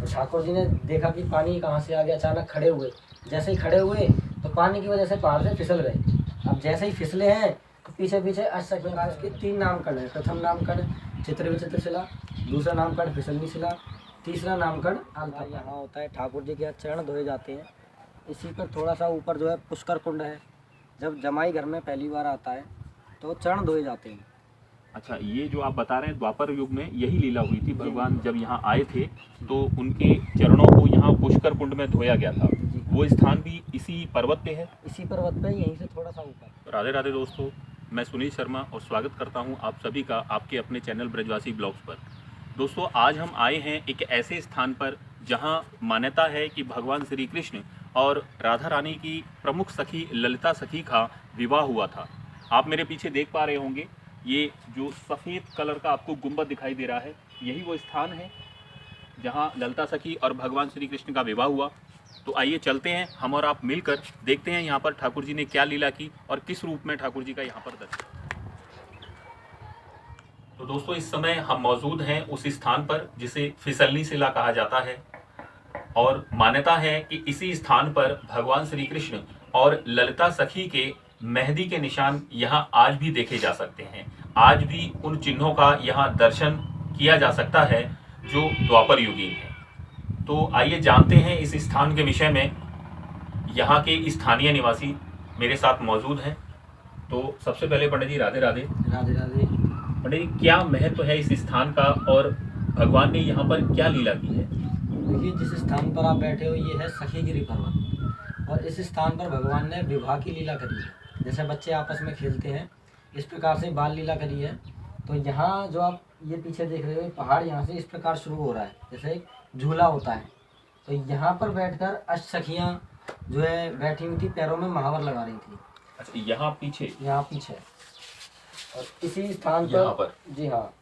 तो ठाकुर जी ने देखा कि पानी कहाँ से आ गया, अचानक खड़े हुए। जैसे ही खड़े हुए तो पानी की वजह से पहाड़ से फिसल गए। अब जैसे ही फिसले हैं तो पीछे पीछे अष्टसखियों के 3 नामकरण है। प्रथम नामकरण चित्र विचित्र शिला, दूसरा नामकरण फिसलनी शिला, तीसरा नामकरण आलता। यहाँ होता है ठाकुर जी के चरण धोए जाते हैं। इसी पर थोड़ा सा ऊपर जो है पुष्कर कुंड है। जब जमाई घर में पहली बार आता है तो चरण धोए जाते हैं। अच्छा, ये जो आप बता रहे हैं द्वापर युग में यही लीला हुई थी। भगवान जब यहाँ आए थे तो उनके चरणों को यहाँ पुष्कर कुंड में धोया गया था। वो स्थान भी इसी पर्वत पे है। इसी पर्वत पे, यहीं से थोड़ा सा ऊपर। राधे राधे दोस्तों, मैं सुनील शर्मा और स्वागत करता हूँ आप सभी का आपके अपने चैनल ब्रजवासी ब्लॉग्स पर। दोस्तों, आज हम आए हैं एक ऐसे स्थान पर जहाँ मान्यता है कि भगवान श्री कृष्ण और राधा रानी की प्रमुख सखी ललिता सखी का विवाह हुआ था। आप मेरे पीछे देख पा रहे होंगे, ये जो सफ़ेद कलर का आपको गुंबद दिखाई दे रहा है, यही वो स्थान है जहाँ ललिता सखी और भगवान श्री कृष्ण का विवाह हुआ। तो आइए चलते हैं, हम और आप मिलकर देखते हैं यहाँ पर ठाकुर जी ने क्या लीला की और किस रूप में ठाकुर जी का यहाँ पर दर्शन। तो दोस्तों, इस समय हम मौजूद हैं उस स्थान पर जिसे फिसलनी शिला कहा जाता है और मान्यता है कि इसी स्थान पर भगवान श्री कृष्ण और ललिता सखी के मेहंदी के निशान यहाँ आज भी देखे जा सकते हैं। आज भी उन चिन्हों का यहाँ दर्शन किया जा सकता है जो द्वापर युगीन है। तो आइए जानते हैं इस स्थान के विषय में। यहाँ के स्थानीय निवासी मेरे साथ मौजूद हैं। तो सबसे पहले पंडित जी राधे राधे। राधे राधे। पंडित जी, क्या महत्व है इस स्थान का और भगवान ने यहाँ पर क्या लीला की है? देखिए, जिस स्थान पर आप बैठे हो ये है सखीगिरी पर्वत, और इस स्थान पर भगवान ने विवाह की लीला करी है। जैसे बच्चे आपस में खेलते हैं, इस प्रकार से बाल लीला करी है। तो यहाँ जो आप ये पीछे देख रहे हो, पहाड़ यहाँ से इस प्रकार शुरू हो रहा है, जैसे झूला होता है। तो यहाँ पर बैठकर अष्टसखियाँ जो है बैठी हुई थी, पैरों में महावर लगा रही थी। अच्छा, यहाँ पीछे और इसी स्थान पर जी हाँ,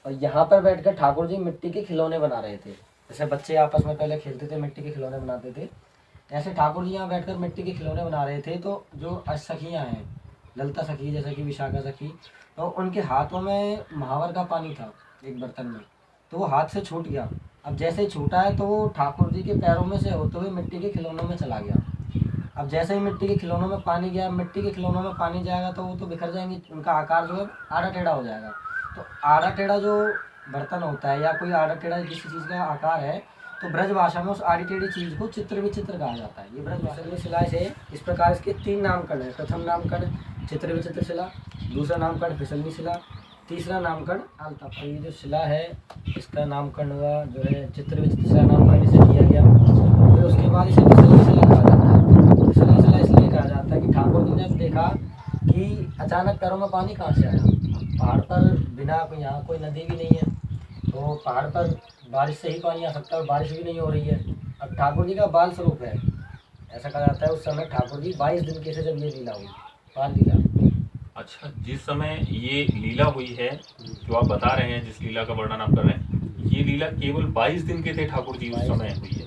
और यहाँ पर बैठकर ठाकुर जी मिट्टी के खिलौने बना रहे थे। जैसे बच्चे आपस में पहले खेलते थे, मिट्टी के खिलौने बनाते थे, ऐसे ठाकुर जी यहाँ बैठकर मिट्टी के खिलौने बना रहे थे। तो जो अष्टसखियाँ हैं, ललिता सखी जैसे कि विशाखा सखी, तो उनके हाथों में महावर का पानी था एक बर्तन में, तो वो हाथ से छूट गया। अब जैसे ही छूटा है तो वो ठाकुर जी के पैरों में से होते हुए मिट्टी के खिलौनों में चला गया। अब जैसे ही मिट्टी के खिलौनों में पानी गया, मिट्टी के खिलौनों में पानी जाएगा तो वो तो बिखर जाएंगे, उनका आकार जो है आड़ा टेढ़ा हो जाएगा। तो आड़ा टेढ़ा जो बर्तन होता है या कोई आड़ा टेढ़ा किसी चीज़ का आकार है, तो ब्रज भाषा में उस आड़ी टेढ़ी चीज़ को चित्र विचित्र कहा जाता है। ये ब्रज भाषा में शिला से इस प्रकार इसके 3 नामकरण है। प्रथम नामकरण चित्र विचित्र शिला, दूसरा नामकरण फिसलनी शिला, तीसरा नामकरण आलता। ये जो शिला है इसका नामकरण हुआ जो है चित्र विचित्र शिला नामकरण इसे किया गया। फिर उसके बाद इसे फिसलनी शिला कहा जाता है। फिसलनी शिला इसलिए कहा जाता है कि ठाकुर जी ने देखा कि अचानक पैरों में पानी कहाँ से आया। पहाड़ पर बिना यहाँ कोई नदी भी नहीं है, तो पहाड़ पर बारिश से ही पानी आ सकता है, और बारिश भी नहीं हो रही है। अब ठाकुर जी का बाल स्वरूप है, ऐसा कहा जाता है। उस समय ठाकुर जी 22 दिन के थे जब ये लीला हुई, बाल लीला। अच्छा, जिस समय ये लीला हुई है जो आप बता रहे हैं, जिस लीला का वर्णन आप कर रहे हैं, ये लीला केवल 22 दिन के थे ठाकुर जी उस समय हुई है।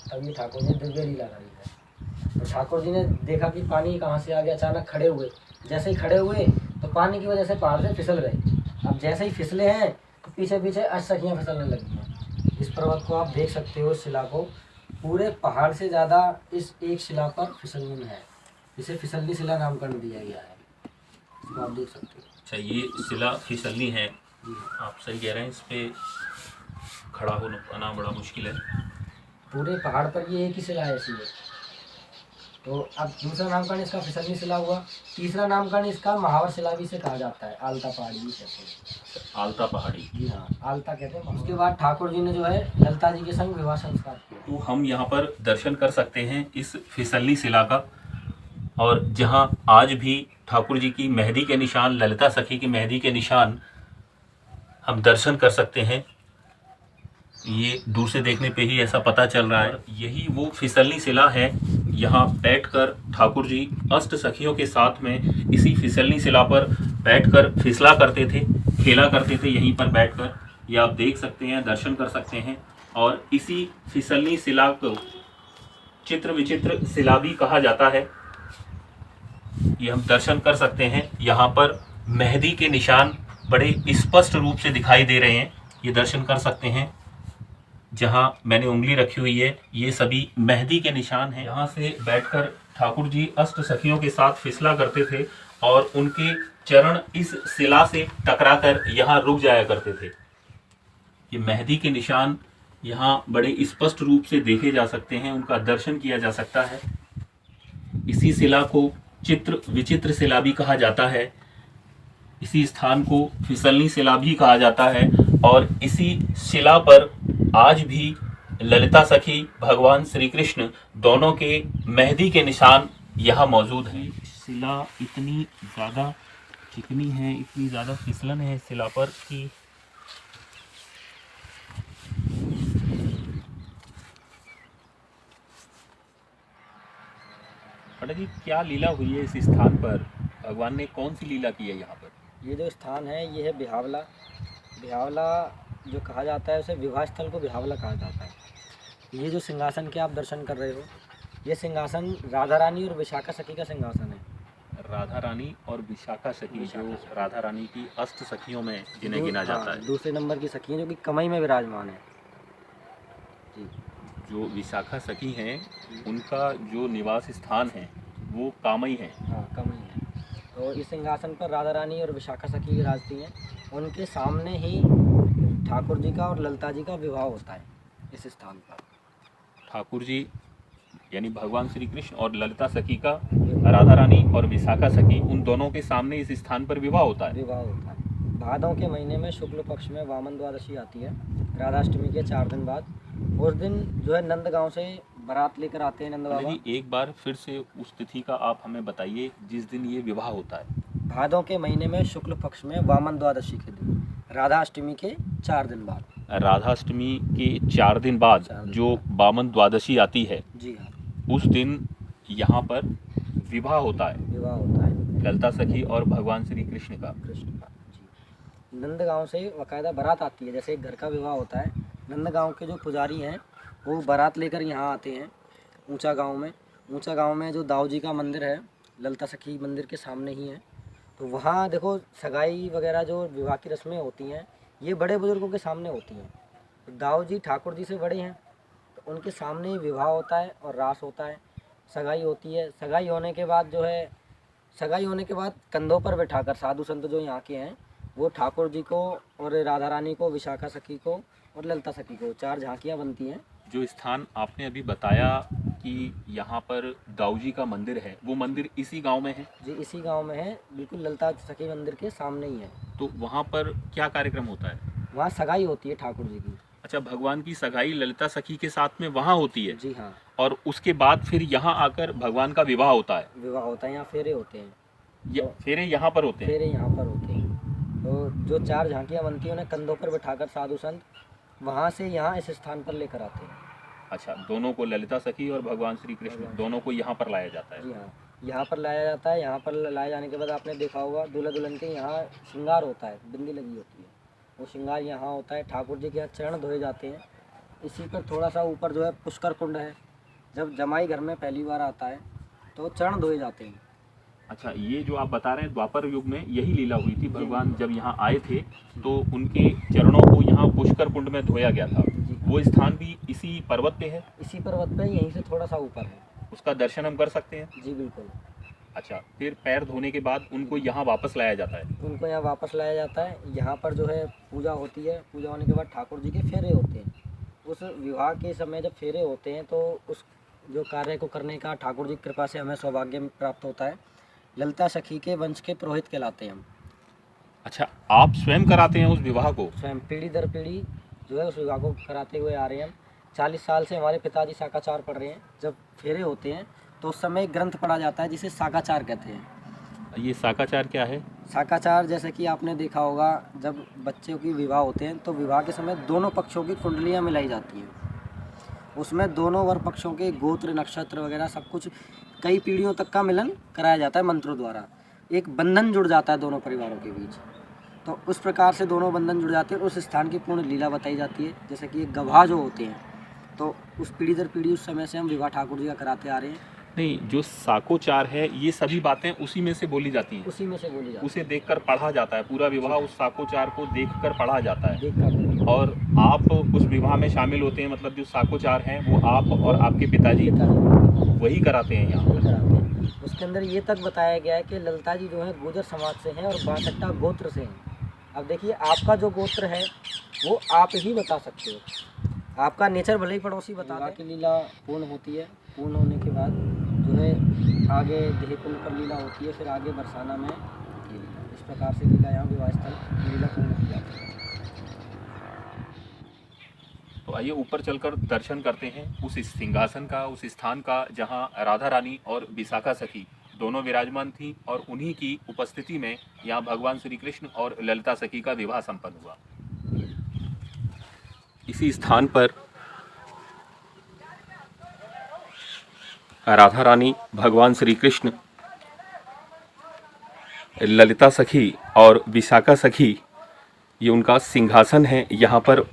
तभी ठाकुर जी दिव्य लीला करी है। तो ठाकुर जी ने देखा कि पानी कहाँ से आ गया, अचानक खड़े हुए। जैसे ही खड़े हुए तो पानी की वजह से पहाड़ से फिसल गए। अब जैसे ही फिसले हैं तो पीछे पीछे अष्टसखियाँ फिसलने लगी हैं। इस पर्वत को आप देख सकते हो, इस शिला को, पूरे पहाड़ से ज़्यादा इस एक शिला पर फिसलनी है, इसे फिसलनी शिला नामकरण दिया गया है। इसको आप देख सकते हो। अच्छा, ये शिला फिसलनी है, आप सही कह रहे हैं। इस पे खड़ा होना बड़ा मुश्किल है। पूरे पहाड़ पर ये एक ही शिला ऐसी है। तो अब दूसरा नामकरण इसका फिसलनी शिला हुआ। तीसरा नामकरण इसका महावर शिला भी से कहा जाता है, आलता पहाड़ी भी कहते हैं। आलता पहाड़ी, जी हाँ, आलता कहते हैं। उसके बाद ठाकुर जी ने जो है ललिता जी के संग विवाह संस्कार किया। तो हम यहाँ पर दर्शन कर सकते हैं इस फिसलनी शिला का, और जहाँ आज भी ठाकुर जी की मेहंदी के निशान, ललिता सखी की मेहंदी के निशान हम दर्शन कर सकते हैं। ये दूर से देखने पे ही ऐसा पता चल रहा है, यही वो फिसलनी शिला है। यहाँ बैठकर ठाकुर जी अष्ट सखियों के साथ में इसी फिसलनी शिला पर बैठकर फिसला करते थे, खेला करते थे। यहीं पर बैठकर ये आप देख सकते हैं, दर्शन कर सकते हैं। और इसी फिसलनी शिला को चित्र विचित्र शिला भी कहा जाता है। ये हम दर्शन कर सकते हैं। यहाँ पर मेहंदी के निशान बड़े स्पष्ट रूप से दिखाई दे रहे हैं, ये दर्शन कर सकते हैं। जहां मैंने उंगली रखी हुई है, ये सभी मेहंदी के निशान हैं। यहाँ से बैठकर ठाकुर जी अष्ट सखियों के साथ फिसला करते थे और उनके चरण इस शिला से टकराकर यहाँ रुक जाया करते थे। ये मेहंदी के निशान यहाँ बड़े स्पष्ट रूप से देखे जा सकते हैं, उनका दर्शन किया जा सकता है। इसी शिला को चित्र विचित्र शिला भी कहा जाता है। इसी स्थान को फिसलनी शिला भी कहा जाता है और इसी शिला पर आज भी ललिता सखी भगवान श्री कृष्ण दोनों के मेहंदी के निशान यहाँ मौजूद हैं। शिला इतनी ज़्यादा चिकनी है, इतनी ज़्यादा फिसलन है इस शिला पर कि पंडित जी, क्या लीला हुई है इस स्थान पर? भगवान ने कौन सी लीला की है यहाँ पर? ये जो स्थान है ये है बिहावला। बिहावला जो कहा जाता है उसे विवाह स्थल को बिहावला कहा जाता है। ये जो सिंहासन के आप दर्शन कर रहे हो, ये सिंहासन राधा रानी और विशाखा सखी का सिंहासन है। राधा रानी और विशाखा सखी, जो राधा रानी की अष्ट सखियों में जिन्हें गिना जाता है। दूसरे नंबर की सखी है जो कि कमई में विराजमान है जी। जो विशाखा सखी हैं उनका जो निवास स्थान है वो कामई है। हाँ, कमई है। तो इस सिंहासन पर राधा रानी और विशाखा सखी विराजती हैं। उनके सामने ही ठाकुर जी का और ललिता जी का विवाह होता है इस स्थान पर। ठाकुर जी यानी भगवान श्री कृष्ण और ललिता सखी का, राधा रानी और विशाखा सखी, उन दोनों के सामने इस स्थान पर विवाह होता है। विवाह होता है। भादों के महीने में शुक्ल पक्ष में वामन द्वादशी आती है, राधाष्टमी के 4 दिन बाद। उस दिन जो है नंदगांव से बारात लेकर आते हैं नंद बाबा। एक बार फिर से उस तिथि का आप हमें बताइए जिस दिन ये विवाह होता है। भादों के महीने में शुक्ल पक्ष में वामन द्वादशी के दिन, राधाष्टमी के 4 दिन बाद। राधाष्टमी के 4 दिन बाद जो वामन द्वादशी आती है, जी हाँ, उस दिन यहाँ पर विवाह होता है। विवाह होता है ललिता सखी और भगवान श्री कृष्ण का। जी। नंदगांव से बाकायदा बारात आती है, जैसे एक घर का विवाह होता है। नंदगांव के जो पुजारी हैं वो बारात लेकर यहाँ आते हैं ऊंचा गांव में। ऊंचा गांव में जो दाऊ जी का मंदिर है, ललिता सखी मंदिर के सामने ही है। तो वहाँ देखो सगाई वगैरह जो विवाह की रस्में होती हैं ये बड़े बुजुर्गों के सामने होती हैं। तो दाऊ जी ठाकुर जी से बड़े हैं, तो उनके सामने ही विवाह होता है और रास होता है, सगाई होती है। सगाई होने के बाद जो है, सगाई होने के बाद कंधों पर बैठाकर साधु संत जो यहाँ के हैं वो ठाकुर जी को और राधा रानी को, विशाखा सखी को और ललिता सखी को 4 झांकियाँ बनती हैं। जो स्थान आपने अभी बताया कि यहाँ पर दाऊ जी का मंदिर है, वो मंदिर इसी गांव में है? जी, इसी गांव में है, बिल्कुल ललिता सखी मंदिर के सामने ही है। तो वहाँ पर क्या कार्यक्रम होता है? वहाँ सगाई होती है ठाकुर जी की। अच्छा, भगवान की सगाई ललिता सखी के साथ में वहाँ होती है? जी हाँ। और उसके बाद फिर यहाँ आकर भगवान का विवाह होता है? विवाह होता है, यहाँ फेरे होते हैं। फेरे यहाँ पर होते हैं? फेरे यहाँ पर होते हैं। तो जो 4 झांकियाँ बनती हैं उन्हें कंधों पर बैठाकर साधु संत वहाँ से यहाँ इस स्थान पर लेकर आते हैं। अच्छा, दोनों को, ललिता सखी और भगवान श्री कृष्ण दोनों को यहाँ पर लाया जाता है? जी हाँ, यहाँ पर लाया जाता है। यहाँ पर लाए जाने के बाद आपने देखा होगा दूल्हा दुल्हन के यहाँ श्रृंगार होता है, बिंदी लगी होती है, वो श्रृंगार यहाँ होता है। ठाकुर जी के यहाँ चरण धोए जाते हैं। इसी पर थोड़ा सा ऊपर जो है पुष्कर कुंड है। जब जमाई घर में पहली बार आता है तो चरण धोए जाते हैं। अच्छा, ये जो आप बता रहे हैं द्वापर युग में यही लीला हुई थी। भगवान जब यहाँ आए थे तो उनके चरणों को यहाँ पुष्कर कुंड में धोया गया था। वो स्थान भी इसी पर्वत पे है? इसी पर्वत पे, यहीं से थोड़ा सा ऊपर है। उसका दर्शन हम कर सकते हैं? जी बिल्कुल। अच्छा, फिर पैर धोने के बाद उनको यहाँ वापस लाया जाता है? उनको यहाँ वापस लाया जाता है। यहाँ पर जो है पूजा होती है। पूजा होने के बाद ठाकुर जी के फेरे होते हैं। उस विवाह के समय जब फेरे होते हैं तो उस जो कार्य को करने का ठाकुर जी की कृपा से हमें सौभाग्य प्राप्त होता है। ललिता सखी के वंश के पुरोहित कहलाते हैं हम। अच्छा, आप स्वयं कराते हैं उस विवाह को? स्वयं पीढ़ी दर पीढ़ी जो है उस विवाह को कराते हुए आ रहे हैं हम। 40 साल से हमारे पिताजी शाकाचार पढ़ रहे हैं। जब फेरे होते हैं तो उस समय ग्रंथ पढ़ा जाता है जिसे शाकाचार कहते हैं। ये शाकाचार क्या है? शाकाचार जैसे कि आपने देखा होगा, जब बच्चों की विवाह होते हैं तो विवाह के समय दोनों पक्षों की कुंडलियाँ मिलाई जाती हैं। उसमें दोनों वर पक्षों के गोत्र, नक्षत्र वगैरह सब कुछ कई पीढ़ियों तक का मिलन कराया जाता है मंत्रों द्वारा। एक बंधन जुड़ जाता है दोनों परिवारों के बीच। तो उस प्रकार से दोनों बंधन जुड़ जाते हैं। उस स्थान की पूर्ण लीला बताई जाती है। जैसे कि एक गवाह जो होते हैं, तो उस पीढ़ी दर पीढ़ी उस समय से हम विवाह ठाकुर जी का कराते आ रहे हैं। नहीं, जो साकोचार है ये सभी बातें उसी में से बोली जाती हैं? उसी में से बोली जाती है। उसे देखकर पढ़ा जाता है? पूरा विवाह उस साकोचार को देखकर पढ़ा जाता है? देखकर और आप उस विवाह में शामिल होते हैं, मतलब जो साकोचार हैं वो आप और आपके पिताजी वही कराते हैं यहाँ पर। उसके अंदर ये तक बताया गया है कि ललिता जी जो है गुर्जर समाज से हैं और बासट्टा गोत्र से हैं। अब देखिए आपका जो गोत्र है वो आप ही बता सकते हो, आपका नेचर भले ही पड़ोसी बता दें। की लीला पूर्ण होती है, पूर्ण होने के बाद जो है आगे देहकुंड पर लीला होती है, फिर आगे बरसाना में ये लीला। इस प्रकार से लीला यहाँ विवाह स्थल लीला पूर्ण की जाती है। तो आइए ऊपर चलकर दर्शन करते हैं उस सिंहासन का, उस स्थान का जहाँ राधा रानी और विशाखा सखी दोनों विराजमान थी और उन्हीं की उपस्थिति में यहाँ भगवान श्री कृष्ण और ललिता सखी का विवाह संपन्न हुआ। इसी स्थान पर राधा रानी, भगवान श्री कृष्ण, ललिता सखी और विशाखा सखी, ये उनका सिंहासन है, यहाँ पर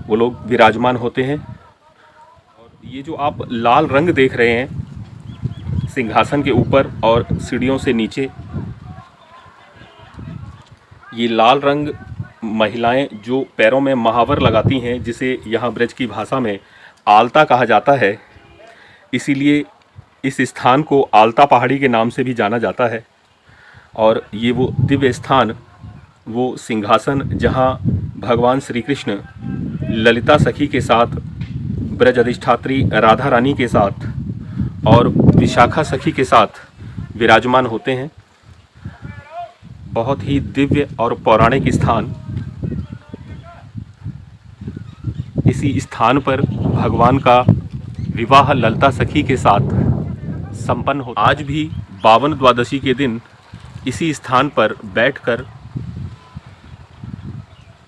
वो लोग विराजमान होते हैं। और ये जो आप लाल रंग देख रहे हैं सिंहासन के ऊपर और सीढ़ियों से नीचे, ये लाल रंग महिलाएं जो पैरों में महावर लगाती हैं, जिसे यहाँ ब्रज की भाषा में आलता कहा जाता है, इसीलिए इस स्थान को आलता पहाड़ी के नाम से भी जाना जाता है। और ये वो दिव्य स्थान, वो सिंहासन जहाँ भगवान श्री कृष्ण ललिता सखी के साथ, ब्रज अधिष्ठात्री राधा रानी के साथ और विशाखा सखी के साथ विराजमान होते हैं। बहुत ही दिव्य और पौराणिक स्थान। इसी स्थान पर भगवान का विवाह ललिता सखी के साथ संपन्न हो। आज भी पावन द्वादशी के दिन इसी स्थान पर बैठकर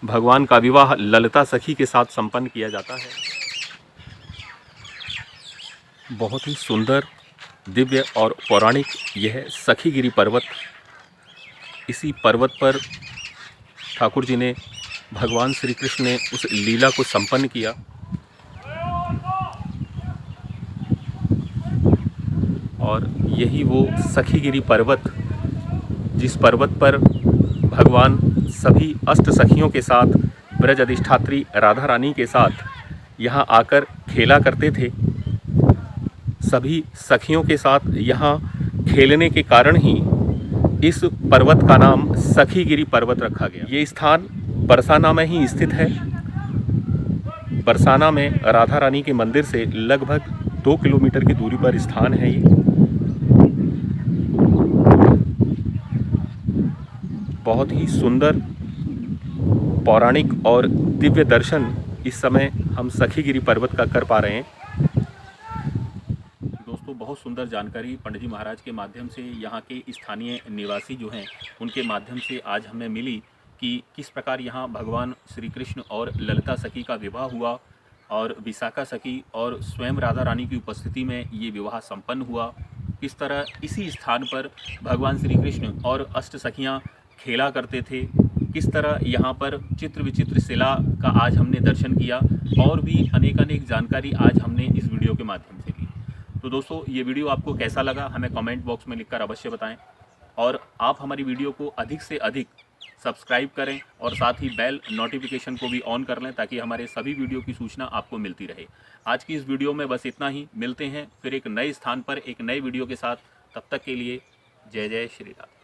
भगवान का विवाह ललिता सखी के साथ संपन्न किया जाता है। बहुत ही सुंदर, दिव्य और पौराणिक यह सखीगिरी पर्वत। इसी पर्वत पर ठाकुर जी ने, भगवान श्री कृष्ण ने उस लीला को संपन्न किया। और यही वो सखीगिरी पर्वत, जिस पर्वत पर भगवान सभी अष्ट सखियों के साथ, ब्रज अधिष्ठात्री राधा रानी के साथ यहाँ आकर खेला करते थे। सभी सखियों के साथ यहाँ खेलने के कारण ही इस पर्वत का नाम सखीगिरी पर्वत रखा गया। ये स्थान बरसाना में ही स्थित है। बरसाना में राधा रानी के मंदिर से लगभग 2 किलोमीटर की दूरी पर स्थान है ये। बहुत ही सुंदर, पौराणिक और दिव्य दर्शन इस समय हम सखीगिरी पर्वत का कर पा रहे हैं। दोस्तों, बहुत सुंदर जानकारी पंडित जी महाराज के माध्यम से, यहाँ के स्थानीय निवासी जो हैं उनके माध्यम से आज हमें मिली कि किस प्रकार यहाँ भगवान श्री कृष्ण और ललिता सखी का विवाह हुआ और विशाखा सखी और स्वयं राधा रानी की उपस्थिति में ये विवाह संपन्न हुआ। किस तरह इसी स्थान पर भगवान श्री कृष्ण और अष्ट सखियाँ खेला करते थे। किस तरह यहाँ पर चित्र विचित्र शिला का आज हमने दर्शन किया। और भी अनेक जानकारी आज हमने इस वीडियो के माध्यम से ली। तो दोस्तों, ये वीडियो आपको कैसा लगा हमें कमेंट बॉक्स में लिखकर अवश्य बताएं। और आप हमारी वीडियो को अधिक से अधिक सब्सक्राइब करें और साथ ही बेल नोटिफिकेशन को भी ऑन कर लें, ताकि हमारे सभी वीडियो की सूचना आपको मिलती रहे। आज की इस वीडियो में बस इतना ही। मिलते हैं फिर एक नए स्थान पर एक नए वीडियो के साथ। तब तक के लिए जय जय श्री राम।